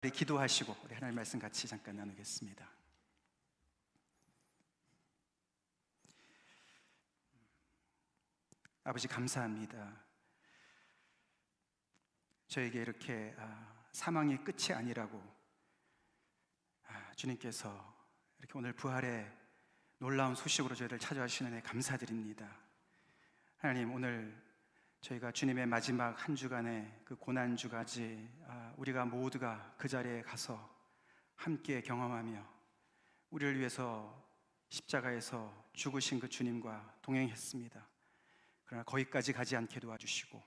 우리 기도하시고 우리 하나님 말씀 같이 잠깐 나누겠습니다. 아버지 감사합니다. 저에게 이렇게 사망이 끝이 아니라고 주님께서 이렇게 오늘 부활의 놀라운 소식으로 저희를 찾아주시는 데 감사드립니다. 하나님, 오늘 저희가 주님의 마지막 한 주간의 그 고난주까지 우리가 모두가 그 자리에 가서 함께 경험하며 우리를 위해서 십자가에서 죽으신 그 주님과 동행했습니다. 그러나 거기까지 가지 않게 도와주시고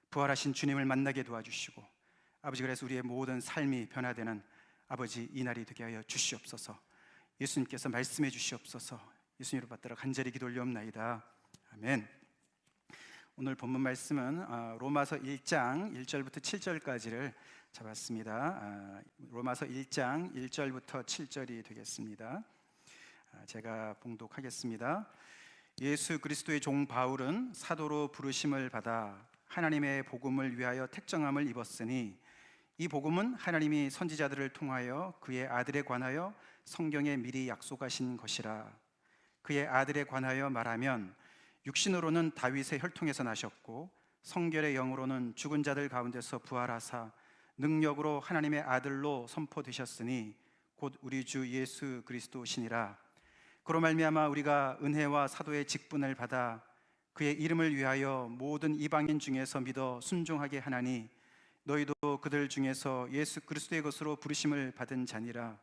부활하신 주님을 만나게 도와주시고 아버지, 그래서 우리의 모든 삶이 변화되는 아버지 이날이 되게 하여 주시옵소서. 예수님께서 말씀해 주시옵소서. 예수님으로 받들어 간절히 기도 올리옵나이다. 아멘. 오늘 본문 말씀은 로마서 1장 1절부터 7절까지를 잡았습니다. 로마서 1장 1절부터 7절이 되겠습니다. 제가 봉독하겠습니다. 예수 그리스도의 종 바울은 사도로 부르심을 받아 하나님의 복음을 위하여 택정함을 입었으니 이 복음은 하나님이 선지자들을 통하여 그의 아들에 관하여 성경에 미리 약속하신 것이라. 그의 아들에 관하여 말하면 육신으로는 다윗의 혈통에서 나셨고 성결의 영으로는 죽은 자들 가운데서 부활하사 능력으로 하나님의 아들로 선포되셨으니 곧 우리 주 예수 그리스도시니라. 그로 말미암아 우리가 은혜와 사도의 직분을 받아 그의 이름을 위하여 모든 이방인 중에서 믿어 순종하게 하나니 너희도 그들 중에서 예수 그리스도의 것으로 부르심을 받은 자니라.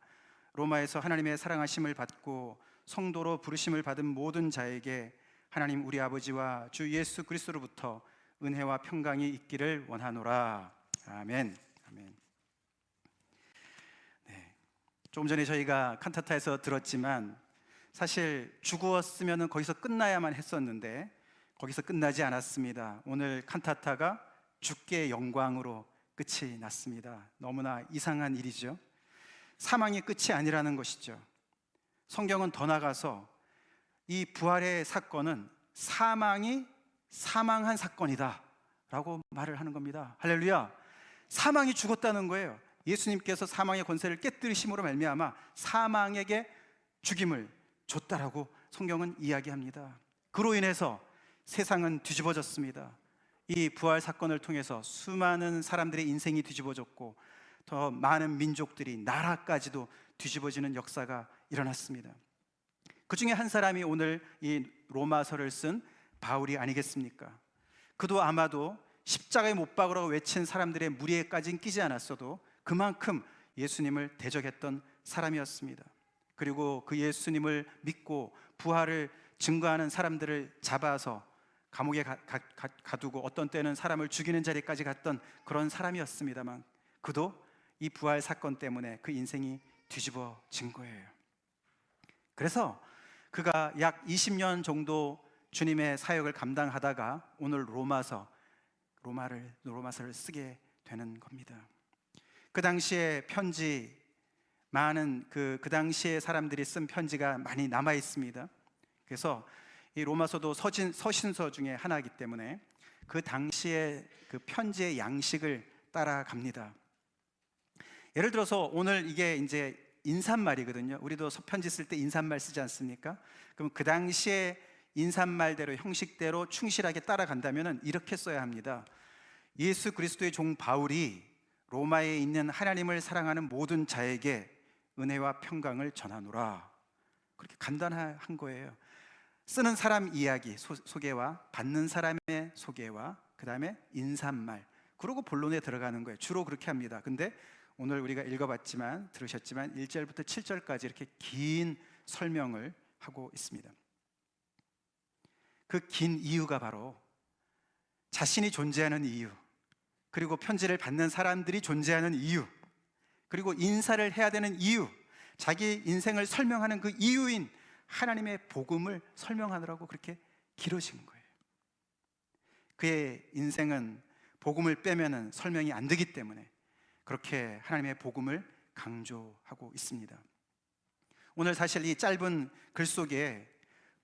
로마에서 하나님의 사랑하심을 받고 성도로 부르심을 받은 모든 자에게 하나님 우리 아버지와 주 예수 그리스도로부터 은혜와 평강이 있기를 원하노라. 아멘. 아멘. 네. 조금 전에 저희가 칸타타에서 들었지만 사실 죽었으면 거기서 끝나야만 했었는데 거기서 끝나지 않았습니다. 오늘 칸타타가 주께 영광으로 끝이 났습니다. 너무나 이상한 일이죠. 사망이 끝이 아니라는 것이죠. 성경은 더 나가서 이 부활의 사건은 사망이 사망한 사건이다 라고 말을 하는 겁니다. 할렐루야. 사망이 죽었다는 거예요. 예수님께서 사망의 권세를 깨뜨리심으로 말미암아 사망에게 죽임을 줬다라고 성경은 이야기합니다. 그로 인해서 세상은 뒤집어졌습니다. 이 부활 사건을 통해서 수많은 사람들의 인생이 뒤집어졌고 더 많은 민족들이, 나라까지도 뒤집어지는 역사가 일어났습니다. 그 중에 한 사람이 오늘 이 로마서를 쓴 바울이 아니겠습니까? 그도 아마도 십자가에 못 박으라고 외친 사람들의 무리에까지는 끼지 않았어도 그만큼 예수님을 대적했던 사람이었습니다. 그리고 그 예수님을 믿고 부활을 증거하는 사람들을 잡아서 감옥에 가두고 어떤 때는 사람을 죽이는 자리까지 갔던 그런 사람이었습니다만 그도 이 부활 사건 때문에 그 인생이 뒤집어진 거예요. 그래서 그가 약 20년 정도 주님의 사역을 감당하다가 오늘 로마서를 쓰게 되는 겁니다. 그 당시에 편지, 많은 그 당시에 사람들이 쓴 편지가 많이 남아 있습니다. 그래서 이 로마서도 서신서 중에 하나이기 때문에 그 당시에 그 편지의 양식을 따라갑니다. 예를 들어서 오늘 이게 이제 인사말이거든요. 우리도 편지 쓸 때 인사말 쓰지 않습니까? 그럼 그 당시에 인사말대로, 형식대로 충실하게 따라간다면 이렇게 써야 합니다. 예수 그리스도의 종 바울이 로마에 있는 하나님을 사랑하는 모든 자에게 은혜와 평강을 전하노라. 그렇게 간단한 거예요. 쓰는 사람 이야기, 소개와 받는 사람의 소개와 그 다음에 인사말, 그리고 본론에 들어가는 거예요. 주로 그렇게 합니다. 근데 오늘 우리가 읽어봤지만, 들으셨지만 1절부터 7절까지 이렇게 긴 설명을 하고 있습니다. 그 긴 이유가 바로 자신이 존재하는 이유, 그리고 편지를 받는 사람들이 존재하는 이유, 그리고 인사를 해야 되는 이유, 자기 인생을 설명하는 그 이유인 하나님의 복음을 설명하느라고 그렇게 길어진 거예요. 그의 인생은 복음을 빼면은 설명이 안 되기 때문에 그렇게 하나님의 복음을 강조하고 있습니다. 오늘 사실 이 짧은 글 속에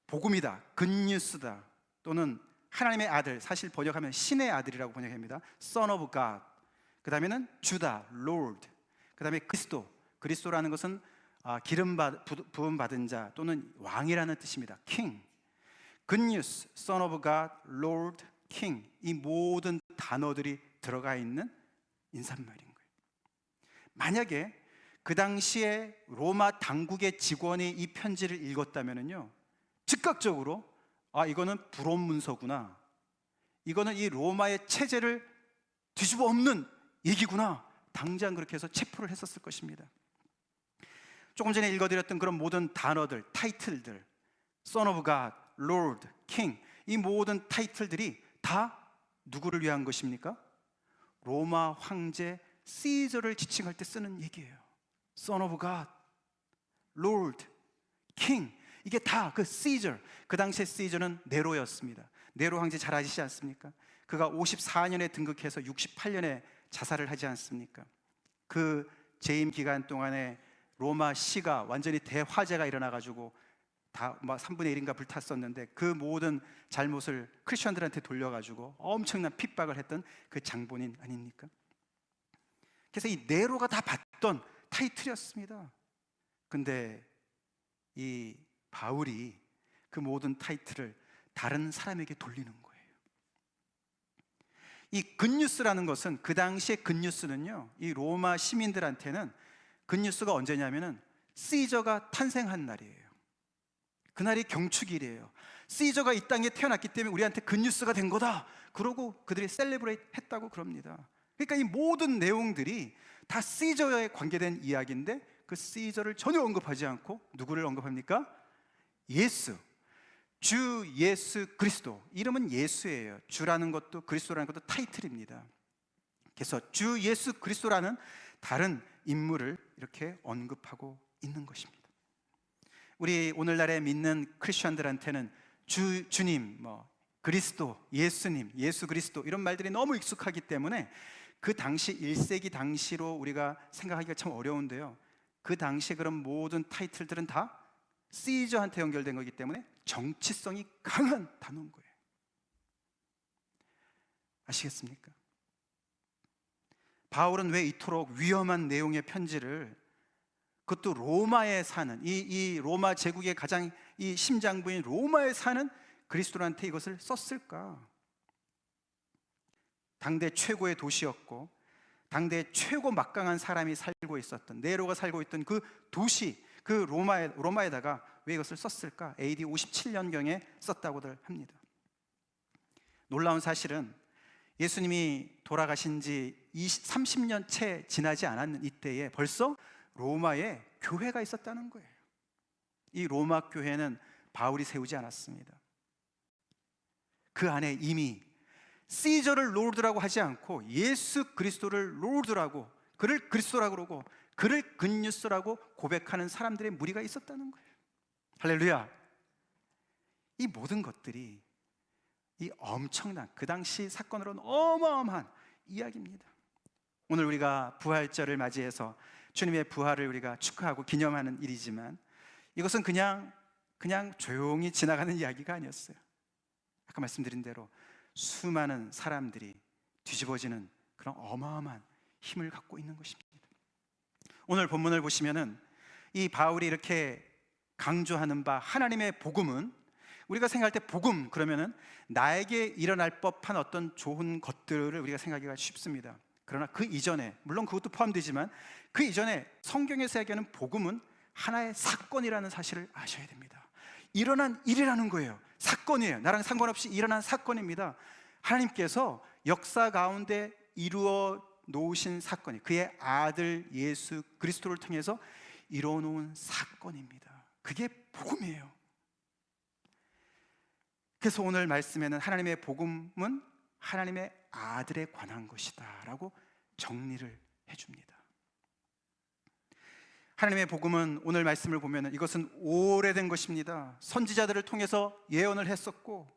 복음이다, 굿뉴스다, 또는 하나님의 아들, 사실 번역하면 신의 아들이라고 번역합니다. Son of God. 그 다음에는 주다, Lord. 그 다음에 그리스도라는 것은 부음 받은 자 또는 왕이라는 뜻입니다. King, Good News, Son of God, Lord, King, 이 모든 단어들이 들어가 있는 인사말인 거예요. 만약에 그 당시에 로마 당국의 직원이 이 편지를 읽었다면요, 즉각적으로 이거는 불온 문서구나, 이거는 이 로마의 체제를 뒤집어 엎는 얘기구나, 당장 그렇게 해서 체포를 했었을 것입니다. 조금 전에 읽어드렸던 그런 모든 단어들, 타이틀들, Son of God, Lord, King, 이 모든 타이틀들이 다 누구를 위한 것입니까? 로마 황제 시저를 지칭할 때 쓰는 얘기예요. Son of God, Lord, King, 이게 다 그 시저, 그 당시의 시저는 네로였습니다. 네로 황제 잘 아시지 않습니까? 그가 54년에 등극해서 68년에 자살을 하지 않습니까? 그 재임 기간 동안에 로마 시가 완전히 대화재가 일어나가지고 다 3분의 1인가 불탔었는데, 그 모든 잘못을 크리스천들한테 돌려가지고 엄청난 핍박을 했던 그 장본인 아닙니까? 그래서 이 네로가 다 받던 타이틀이었습니다. 근데 이 바울이 그 모든 타이틀을 다른 사람에게 돌리는 거예요. 이 굿뉴스라는 것은, 그 당시의 굿뉴스는요, 이 로마 시민들한테는 굿뉴스가 언제냐면은 시저가 탄생한 날이에요. 그날이 경축일이에요. 시저가 이 땅에 태어났기 때문에 우리한테 굿뉴스가 된 거다, 그러고 그들이 셀레브레이트 했다고 그럽니다. 그러니까 이 모든 내용들이 다 시저에 관계된 이야기인데, 그 시저를 전혀 언급하지 않고 누구를 언급합니까? 예수, 주 예수 그리스도. 이름은 예수예요. 주라는 것도 그리스도라는 것도 타이틀입니다. 그래서 주 예수 그리스도라는 다른 인물을 이렇게 언급하고 있는 것입니다. 우리 오늘날에 믿는 크리스천들한테는 주님, 그리스도, 예수님, 예수 그리스도, 이런 말들이 너무 익숙하기 때문에 그 당시 1세기 당시로 우리가 생각하기가 참 어려운데요, 그 당시 그런 모든 타이틀들은 다 시저한테 연결된 거기 때문에 정치성이 강한 단어인 거예요. 아시겠습니까? 바울은 왜 이토록 위험한 내용의 편지를, 그것도 로마에 사는 이 로마 제국의 가장 이 심장부인 로마에 사는 그리스도한테 이것을 썼을까? 당대 최고의 도시였고 당대 최고 막강한 사람이 살고 있었던, 네로가 살고 있던 그 도시, 그 로마에다가 왜 이것을 썼을까? AD 57년경에 썼다고들 합니다. 놀라운 사실은 예수님이 돌아가신 지 30년 채 지나지 않았는 이때에 벌써 로마에 교회가 있었다는 거예요. 이 로마 교회는 바울이 세우지 않았습니다. 그 안에 이미 시저를 롤드라고 하지 않고 예수 그리스도를 롤드라고, 그를 그리스도라고 그러고 그를 굿뉴스라고 고백하는 사람들의 무리가 있었다는 거예요. 할렐루야. 이 모든 것들이 이 엄청난, 그 당시 사건으로는 어마어마한 이야기입니다. 오늘 우리가 부활절을 맞이해서 주님의 부활을 우리가 축하하고 기념하는 일이지만, 이것은 그냥 조용히 지나가는 이야기가 아니었어요. 아까 말씀드린 대로 수많은 사람들이 뒤집어지는 그런 어마어마한 힘을 갖고 있는 것입니다. 오늘 본문을 보시면은 이 바울이 이렇게 강조하는 바 하나님의 복음은, 우리가 생각할 때 복음 그러면은 나에게 일어날 법한 어떤 좋은 것들을 우리가 생각하기가 쉽습니다. 그러나 그 이전에, 물론 그것도 포함되지만 그 이전에 성경에서 얘기하는 복음은 하나의 사건이라는 사실을 아셔야 됩니다. 일어난 일이라는 거예요. 사건이에요. 나랑 상관없이 일어난 사건입니다. 하나님께서 역사 가운데 이루어 놓으신 사건이, 그의 아들 예수 그리스도를 통해서 이루어 놓은 사건입니다. 그게 복음이에요. 그래서 오늘 말씀에는 하나님의 복음은 하나님의 아들에 관한 것이다 라고 정리를 해줍니다. 하나님의 복음은 오늘 말씀을 보면 이것은 오래된 것입니다. 선지자들을 통해서 예언을 했었고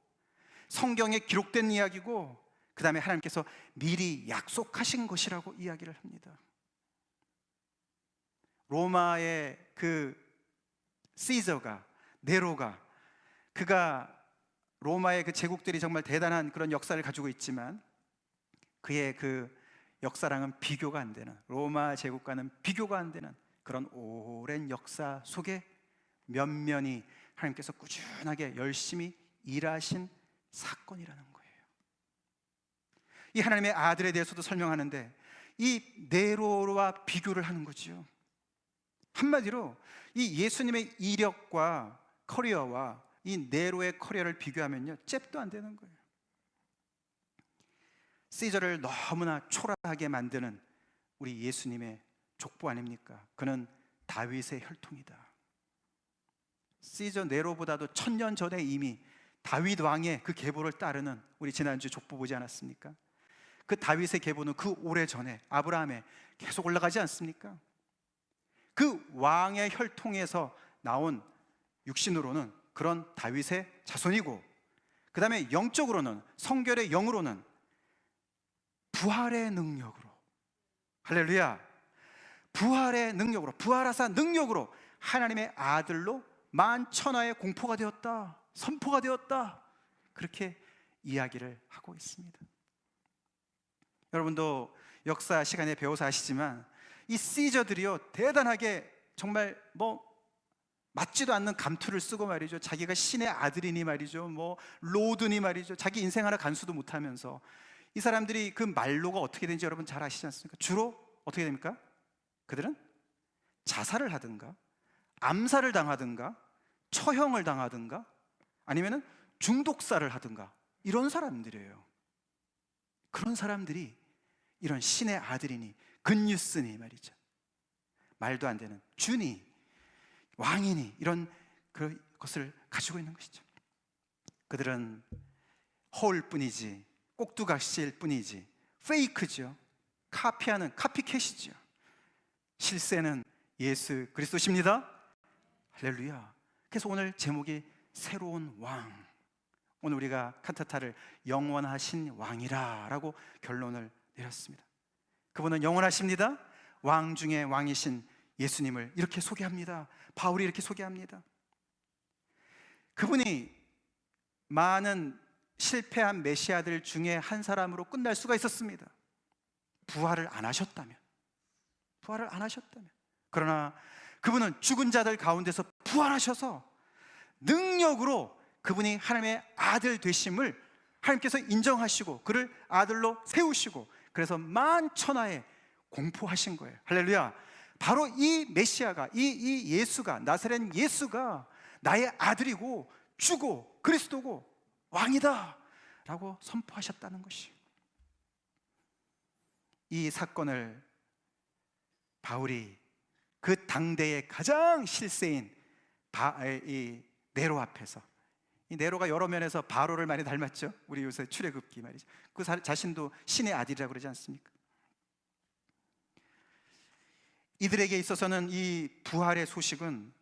성경에 기록된 이야기고, 그 다음에 하나님께서 미리 약속하신 것이라고 이야기를 합니다. 로마의 그 시저가, 네로가, 그가 로마의 그 제국들이 정말 대단한 그런 역사를 가지고 있지만 그의 그 역사랑은 비교가 안 되는, 로마 제국과는 비교가 안 되는 그런 오랜 역사 속에 면면이 하나님께서 꾸준하게 열심히 일하신 사건이라는 거예요. 이 하나님의 아들에 대해서도 설명하는데 이 네로와 비교를 하는 거지요. 한마디로 이 예수님의 이력과 커리어와 이 네로의 커리어를 비교하면요, 잽도 안 되는 거예요. 시저를 너무나 초라하게 만드는 우리 예수님의 족보 아닙니까? 그는 다윗의 혈통이다. 시저 네로보다도 1000년 전에 이미 다윗 왕의 그 계보를 따르는, 우리 지난주 족보 보지 않았습니까? 그 다윗의 계보는 그 오래전에 아브라함에 계속 올라가지 않습니까? 그 왕의 혈통에서 나온 육신으로는 그런 다윗의 자손이고, 그 다음에 영적으로는, 성결의 영으로는 부활의 능력으로, 할렐루야, 부활의 능력으로, 부활하사 능력으로 하나님의 아들로 만천하의 공포가 되었다, 선포가 되었다, 그렇게 이야기를 하고 있습니다. 여러분도 역사 시간에 배워서 아시지만 이 시저들이요, 대단하게 정말 맞지도 않는 감투를 쓰고 말이죠, 자기가 신의 아들이니 말이죠, 로드니 말이죠, 자기 인생 하나 간수도 못하면서, 이 사람들이 그 말로가 어떻게 되는지 여러분 잘 아시지 않습니까? 주로 어떻게 됩니까? 그들은 자살을 하든가 암살을 당하든가 처형을 당하든가 아니면은 중독사를 하든가 이런 사람들이에요. 그런 사람들이 이런 신의 아들이니 굿뉴스니 말이죠, 말도 안 되는 주니 왕이니 이런 것을 가지고 있는 것이죠. 그들은 허울 뿐이지, 꼭두각시일 뿐이지, 페이크죠. 카피하는 카피캣이죠. 실세는 예수 그리스도십니다. 할렐루야. 그래서 오늘 제목이 새로운 왕, 오늘 우리가 칸타타를 영원하신 왕이라 라고 결론을 내렸습니다. 그분은 영원하십니다. 왕 중에 왕이신 예수님을 이렇게 소개합니다. 바울이 이렇게 소개합니다. 그분이 많은 실패한 메시아들 중에 한 사람으로 끝날 수가 있었습니다. 부활을 안 하셨다면. 그러나 그분은 죽은 자들 가운데서 부활하셔서 능력으로 그분이 하나님의 아들 되심을 하나님께서 인정하시고 그를 아들로 세우시고, 그래서 만천하에 공포하신 거예요. 할렐루야. 바로 이 메시아가, 이 예수가, 나사렛 예수가 나의 아들이고 주고 그리스도고 왕이다 라고 선포하셨다는 것이, 이 사건을 바울이 그 당대의 가장 실세인 이 네로 앞에서, 이 네로가 여러 면에서 바로를 많이 닮았죠. 우리 요새 출애굽기 말이죠. 그 자신도 신의 아들이라고 그러지 않습니까? 이들에게 있어서는 이 부활의 소식은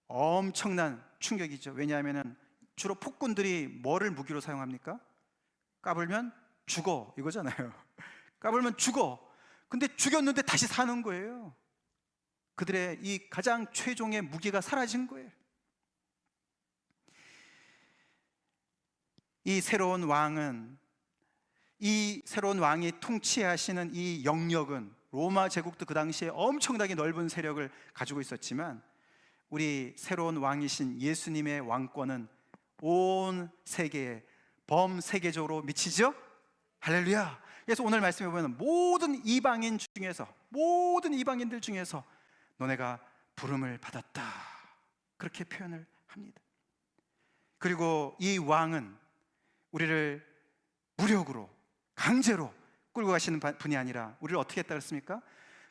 엄청난 충격이죠. 왜냐하면 주로 폭군들이 뭐를 무기로 사용합니까? 까불면 죽어 이거잖아요. 까불면 죽어. 근데 죽였는데 다시 사는 거예요. 그들의 이 가장 최종의 무기가 사라진 거예요. 이 새로운 왕은, 이 새로운 왕이 통치하시는 이 영역은, 로마 제국도 그 당시에 엄청나게 넓은 세력을 가지고 있었지만 우리 새로운 왕이신 예수님의 왕권은 온 세계에 범세계적으로 미치죠. 할렐루야. 그래서 오늘 말씀해 보면 모든 이방인 중에서, 모든 이방인들 중에서 너네가 부름을 받았다, 그렇게 표현을 합니다. 그리고 이 왕은 우리를 무력으로 강제로 끌고 가시는 분이 아니라 우리를 어떻게 했다 그랬습니까?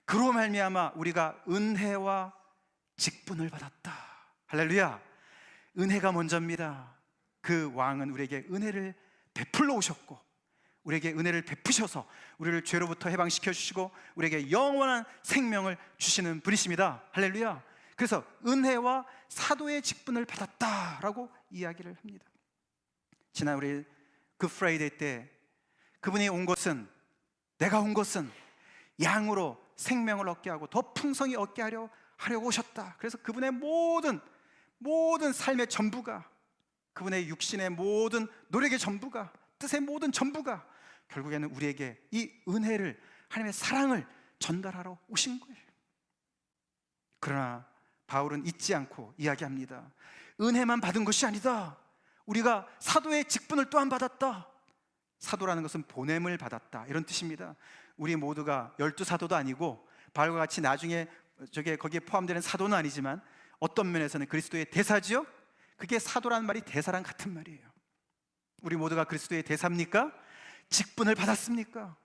그로 말미암아 우리가 은혜와 직분을 받았다. 할렐루야. 은혜가 먼저입니다. 그 왕은 우리에게 은혜를 베풀러 오셨고, 우리에게 은혜를 베푸셔서 우리를 죄로부터 해방시켜 주시고 우리에게 영원한 생명을 주시는 분이십니다. 할렐루야. 그래서 은혜와 사도의 직분을 받았다라고 이야기를 합니다. 지난 우리 굿프라이데이 때 그분이 온 것은, 내가 온 것은 양으로 생명을 얻게 하고 더 풍성히 얻게 하려고 오셨다. 그래서 그분의 모든 삶의 전부가, 그분의 육신의 모든 노력의 전부가, 뜻의 모든 전부가 결국에는 우리에게 이 은혜를 하나님의 사랑을 전달하러 오신 거예요. 그러나 바울은 잊지 않고 이야기합니다. 은혜만 받은 것이 아니다. 우리가 사도의 직분을 또한 받았다. 사도라는 것은 보냄을 받았다, 이런 뜻입니다. 우리 모두가 12사도도 아니고 바울과 같이 나중에 거기에 포함되는 사도는 아니지만 어떤 면에서는 그리스도의 대사지요? 그게 사도라는 말이 대사랑 같은 말이에요. 우리 모두가 그리스도의 대사입니까? 직분을 받았습니까?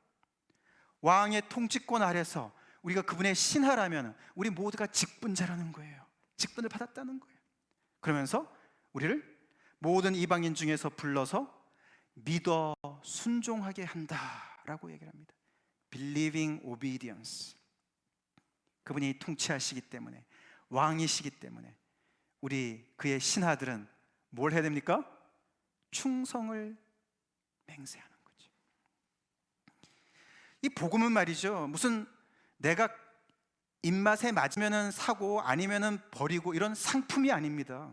왕의 통치권 아래서 우리가 그분의 신하라면 우리 모두가 직분자라는 거예요. 직분을 받았다는 거예요. 그러면서 우리를 모든 이방인 중에서 불러서 믿어 순종하게 한다라고 얘기를 합니다. Believing obedience. 그분이 통치하시기 때문에, 왕이시기 때문에 우리 그의 신하들은 뭘 해야 됩니까? 충성을 맹세하는 거죠. 이 복음은 말이죠, 무슨 내가 입맛에 맞으면은 사고 아니면은 버리고 이런 상품이 아닙니다.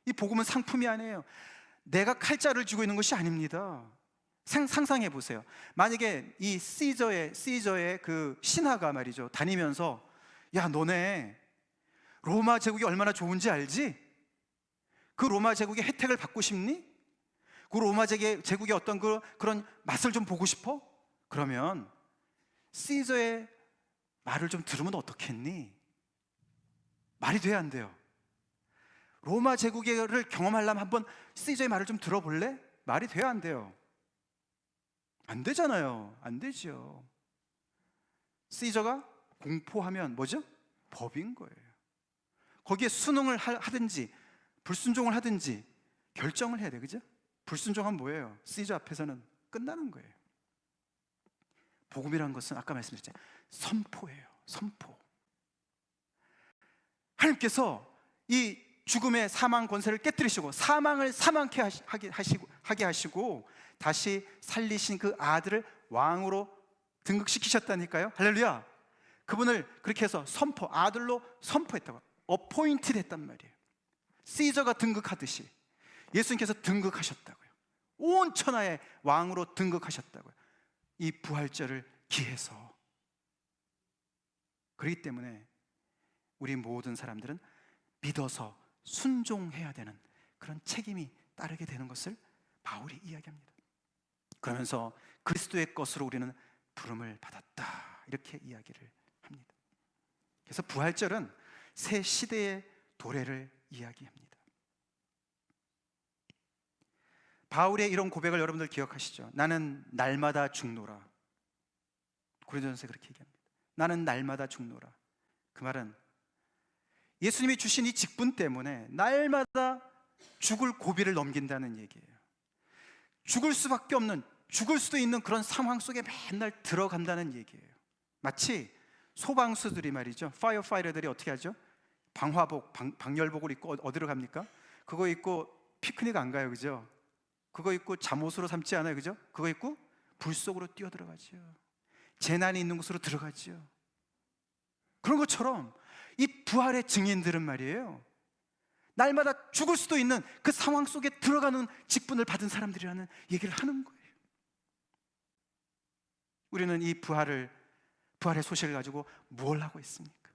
이 복음은 상품이 아니에요. 내가 칼자를 쥐고 있는 것이 아닙니다. 상상해 보세요. 만약에 이 시저의 그 신하가 말이죠, 다니면서 야, 너네 로마 제국이 얼마나 좋은지 알지? 그 로마 제국의 혜택을 받고 싶니? 그 로마 제국의 어떤 그런 맛을 좀 보고 싶어? 그러면 시저의 말을 좀 들으면 어떻겠니? 말이 돼야 안 돼요? 로마 제국을 경험하려면 한번 시저의 말을 좀 들어볼래? 말이 돼야 안 돼요? 안 되잖아요. 안 되죠. 시저가 공포하면 뭐죠? 법인 거예요. 거기에 순응을 하든지 불순종을 하든지 결정을 해야 돼, 그죠? 불순종하면 뭐예요? 시저 앞에서는 끝나는 거예요. 복음이란 것은 아까 말씀드렸잖아요, 선포예요. 선포. 하나님께서 이 죽음의 사망 권세를 깨뜨리시고 사망을 사망케 하게 하시고 다시 살리신 그 아들을 왕으로 등극시키셨다니까요. 할렐루야. 그분을 그렇게 해서 아들로 선포했다고, 어포인티드 했단 말이에요. 시저가 등극하듯이 예수님께서 등극하셨다고요. 온 천하의 왕으로 등극하셨다고요. 이 부활절을 기해서. 그렇기 때문에 우리 모든 사람들은 믿어서 순종해야 되는 그런 책임이 따르게 되는 것을 바울이 이야기합니다. 그러면서 그리스도의 것으로 우리는 부름을 받았다, 이렇게 이야기를 합니다. 그래서 부활절은 새 시대의 도래를 이야기합니다. 바울의 이런 고백을 여러분들 기억하시죠? 나는 날마다 죽노라. 고린도전서에 그렇게 얘기합니다. 나는 날마다 죽노라. 그 말은 예수님이 주신 이 직분 때문에 날마다 죽을 고비를 넘긴다는 얘기예요. 죽을 수밖에 없는, 죽을 수도 있는 그런 상황 속에 맨날 들어간다는 얘기예요. 마치 소방수들이 말이죠, 파이어파이터들이 어떻게 하죠? 방화복, 방열복을 입고 어디로 갑니까? 그거 입고 피크닉 안 가요, 그죠? 그거 입고 잠옷으로 삼지 않아요, 그죠? 그거 입고 불 속으로 뛰어 들어가죠. 재난이 있는 곳으로 들어가죠. 그런 것처럼 이 부활의 증인들은 말이에요, 날마다 죽을 수도 있는 그 상황 속에 들어가는 직분을 받은 사람들이라는 얘기를 하는 거예요. 우리는 이 부활의 소식을 가지고 뭘 하고 있습니까?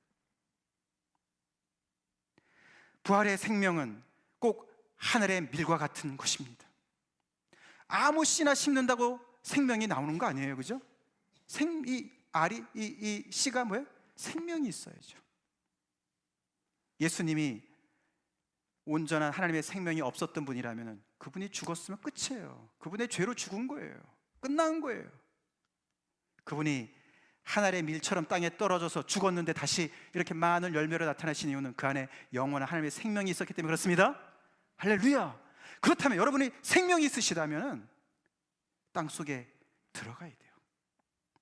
부활의 생명은 꼭 하늘의 밀과 같은 것입니다. 아무 씨나 심는다고 생명이 나오는 거 아니에요, 그죠? 이 씨가 뭐예요? 생명이 있어야죠. 예수님이 온전한 하나님의 생명이 없었던 분이라면 그분이 죽었으면 끝이에요. 그분의 죄로 죽은 거예요. 끝난 거예요. 그분이 하늘의 밀처럼 땅에 떨어져서 죽었는데 다시 이렇게 많은 열매로 나타나신 이유는 그 안에 영원한 하나님의 생명이 있었기 때문에 그렇습니다. 할렐루야. 그렇다면 여러분이 생명이 있으시다면 땅 속에 들어가야 돼요.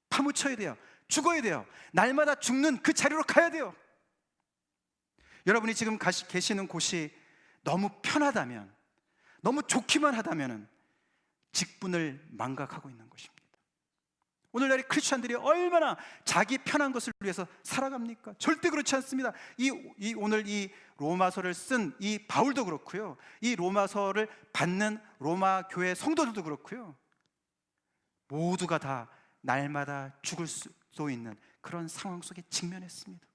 파묻혀야 돼요. 죽어야 돼요. 날마다 죽는 그 자리로 가야 돼요. 여러분이 지금 계시는 곳이 너무 편하다면, 너무 좋기만 하다면 직분을 망각하고 있는 것입니다. 오늘날의 크리스찬들이 얼마나 자기 편한 것을 위해서 살아갑니까? 절대 그렇지 않습니다. 오늘 이 로마서를 쓴 이 바울도 그렇고요, 이 로마서를 받는 로마 교회 성도들도 그렇고요, 모두가 다 날마다 죽을 수도 있는 그런 상황 속에 직면했습니다.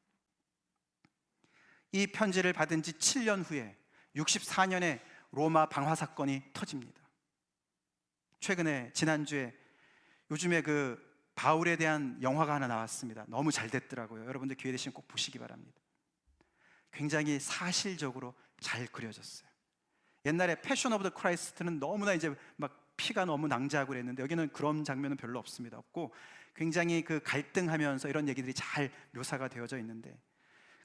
이 편지를 받은 지 7년 후에 64년에 로마 방화 사건이 터집니다. 최근에 지난주에 요즘에 그 바울에 대한 영화가 하나 나왔습니다. 너무 잘 됐더라고요. 여러분들 기회 되시면 꼭 보시기 바랍니다. 굉장히 사실적으로 잘 그려졌어요. 옛날에 패션 오브 더 크라이스트는 너무나 이제 막 피가 너무 낭자하고 그랬는데 여기는 그런 장면은 별로 없습니다. 없고 굉장히 그 갈등하면서 이런 얘기들이 잘 묘사가 되어져 있는데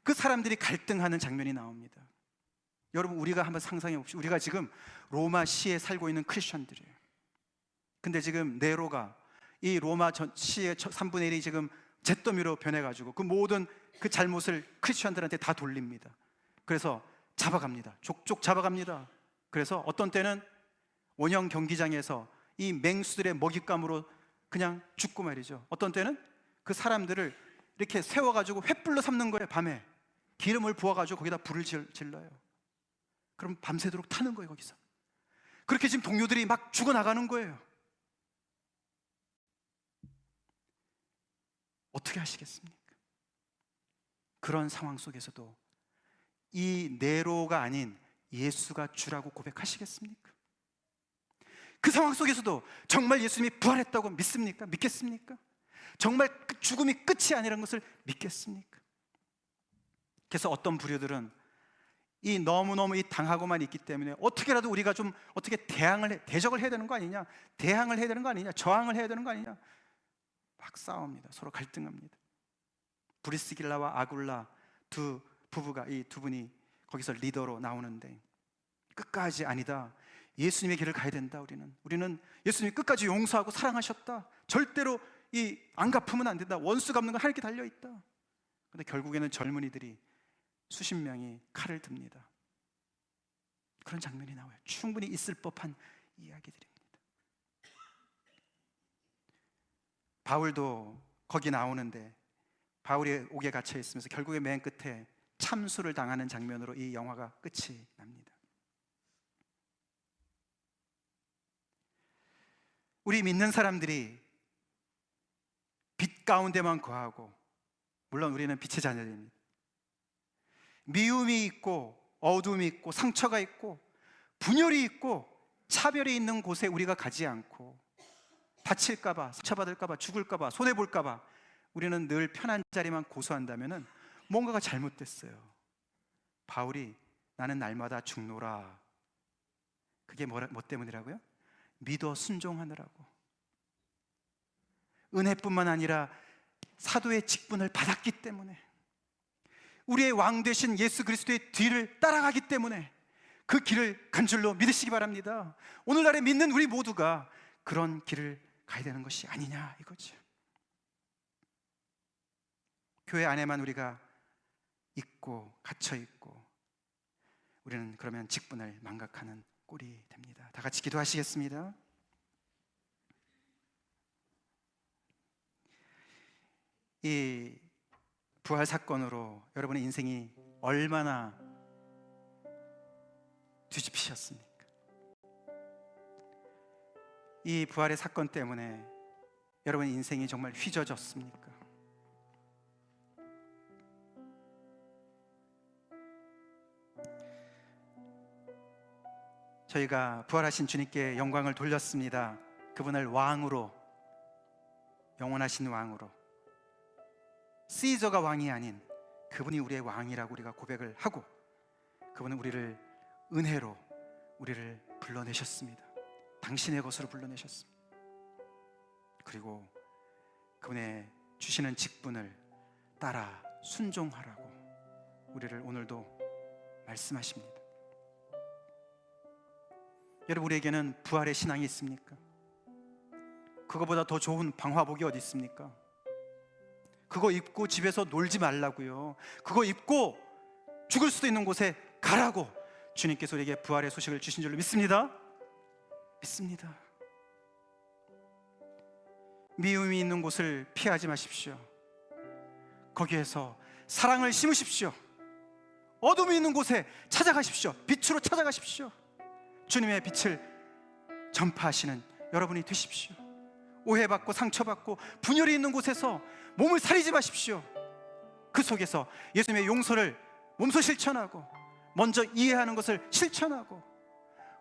그 사람들이 갈등하는 장면이 나옵니다. 여러분, 우리가 한번 상상해 봅시다. 우리가 지금 로마시에 살고 있는 크리스천들이에요. 근데 지금 네로가 이 로마 시의 3분의 1이 지금 잿더미로 변해가지고 그 모든 그 잘못을 크리스천들한테 다 돌립니다. 그래서 잡아갑니다. 족족 잡아갑니다. 그래서 어떤 때는 원형 경기장에서 이 맹수들의 먹잇감으로 그냥 죽고 말이죠. 어떤 때는 그 사람들을 이렇게 세워가지고 횃불로 삼는 거예요. 밤에 기름을 부어가지고 거기다 불을 질러요. 그럼 밤새도록 타는 거예요. 거기서 그렇게 지금 동료들이 막 죽어나가는 거예요. 어떻게 하시겠습니까? 그런 상황 속에서도 이 네로가 아닌 예수가 주라고 고백하시겠습니까? 그 상황 속에서도 정말 예수님이 부활했다고 믿습니까? 믿겠습니까? 정말 죽음이 끝이 아니라는 것을 믿겠습니까? 그래서 어떤 부류들은 이 너무너무 이 당하고만 있기 때문에 어떻게라도 우리가 좀 어떻게 대적을 해야 되는 거 아니냐, 대항을 해야 되는 거 아니냐, 저항을 해야 되는 거 아니냐, 막 싸웁니다. 서로 갈등합니다. 브리스길라와 아굴라 두 부부가, 이 두 분이 거기서 리더로 나오는데 끝까지 아니다, 예수님의 길을 가야 된다. 우리는 예수님이 끝까지 용서하고 사랑하셨다. 절대로 이 안 갚으면 안 된다. 원수 갚는 건 하나님께 달려 있다. 근데 결국에는 젊은이들이 수십 명이 칼을 듭니다. 그런 장면이 나와요. 충분히 있을 법한 이야기들입니다. 바울도 거기 나오는데 바울이 옥에 갇혀 있으면서 결국에 맨 끝에 참수를 당하는 장면으로 이 영화가 끝이 납니다. 우리 믿는 사람들이 빛 가운데만 거하고, 물론 우리는 빛의 자녀들입니다. 미움이 있고 어둠이 있고 상처가 있고 분열이 있고 차별이 있는 곳에 우리가 가지 않고 다칠까봐, 상처받을까봐, 죽을까봐, 손해볼까봐 우리는 늘 편한 자리만 고수한다면 뭔가가 잘못됐어요. 바울이 나는 날마다 죽노라, 그게 뭐 때문이라고요? 믿어 순종하느라고. 은혜뿐만 아니라 사도의 직분을 받았기 때문에, 우리의 왕 되신 예수 그리스도의 뒤를 따라가기 때문에 그 길을 간 줄로 믿으시기 바랍니다. 오늘날에 믿는 우리 모두가 그런 길을 가야 되는 것이 아니냐 이거죠. 교회 안에만 우리가 있고 갇혀 있고 우리는 그러면 직분을 망각하는 꼴이 됩니다. 다 같이 기도하시겠습니다. 이 부활 사건으로 여러분의 인생이 얼마나 뒤집히셨습니까? 이 부활의 사건 때문에 여러분의 인생이 정말 휘저졌습니까? 저희가 부활하신 주님께 영광을 돌렸습니다. 그분을 왕으로, 영원하신 왕으로, 시저가 왕이 아닌 그분이 우리의 왕이라고 우리가 고백을 하고, 그분은 우리를 은혜로 우리를 불러내셨습니다. 당신의 것으로 불러내셨습니다. 그리고 그분의 주시는 직분을 따라 순종하라고 우리를 오늘도 말씀하십니다. 여러분, 우리에게는 부활의 신앙이 있습니까? 그거보다 더 좋은 방화복이 어디 있습니까? 그거 입고 집에서 놀지 말라고요. 그거 입고 죽을 수도 있는 곳에 가라고 주님께서 우리에게 부활의 소식을 주신 줄로 믿습니다. 믿습니다. 미움이 있는 곳을 피하지 마십시오. 거기에서 사랑을 심으십시오. 어둠이 있는 곳에 찾아가십시오. 빛으로 찾아가십시오. 주님의 빛을 전파하시는 여러분이 되십시오. 오해받고 상처받고 분열이 있는 곳에서 몸을 사리지 마십시오. 그 속에서 예수님의 용서를 몸소 실천하고, 먼저 이해하는 것을 실천하고,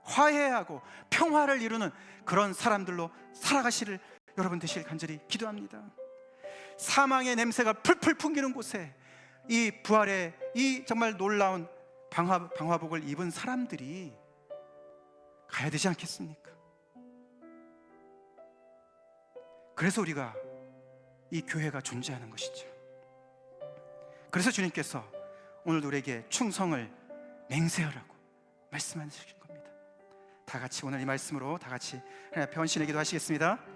화해하고 평화를 이루는 그런 사람들로 살아가시를 여러분 되실 간절히 기도합니다. 사망의 냄새가 풀풀 풍기는 곳에 이 부활의 이 정말 놀라운 방화복을 입은 사람들이 가야 되지 않겠습니까? 그래서 우리가 이 교회가 존재하는 것이죠. 그래서 주님께서 오늘도 우리에게 충성을 맹세하라고 말씀하신 겁니다. 다 같이 오늘 이 말씀으로 다 같이 하나님 앞에 헌신의 기도 하시겠습니다.